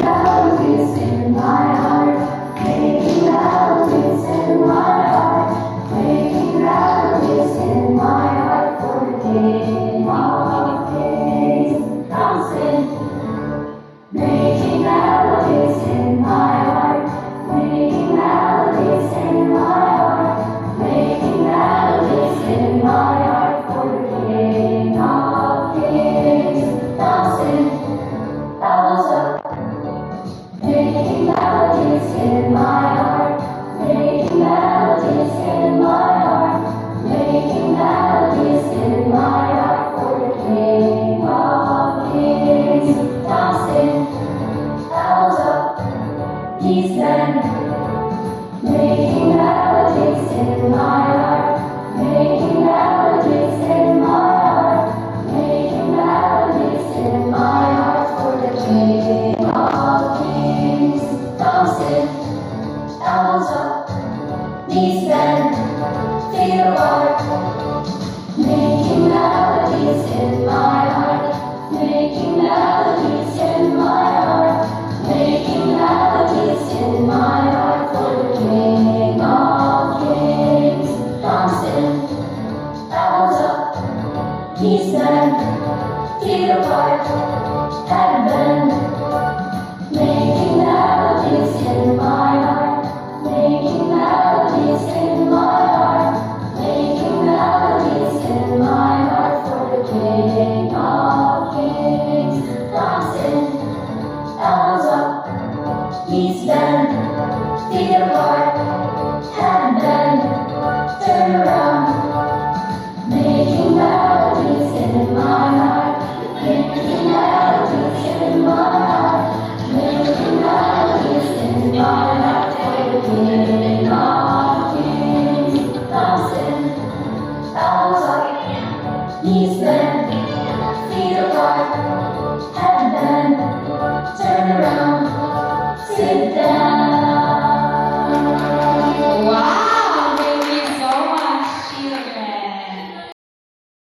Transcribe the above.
melodies in my heart, making melodies in my heart, making melodies in my heart for the King of Kings. Dancing, making melodies in my heart, making melodies in my heart, making melodies in my heart for the King of Kings. Dancing, elbows up, making melodies in my heart, making melodies in my heart, making melodies in my heart for the King of Kings. Dancing, elbows up, knees bend, making melodies in my heart, making melodies in my heart, making melodies in my heart for the King of Kings. Dancing, elbows up, knees bend, feet apart, making melodies in my heart, making melodies in my heart, making melodies in my heart for the King of Kings. Dancing, elbows up, knees bend, feet apart, head bend, making melodies in my heart, making melodies in my heart, making melodies in my heart for the King of Kings. Dancing, elbows up, knees bend, feet apart, head bend, turn around, making melodies in my heart, making melodies in my heart, making melodies in my heart for the King of Kings. Dancing, elbows up, knees bend, feet apart,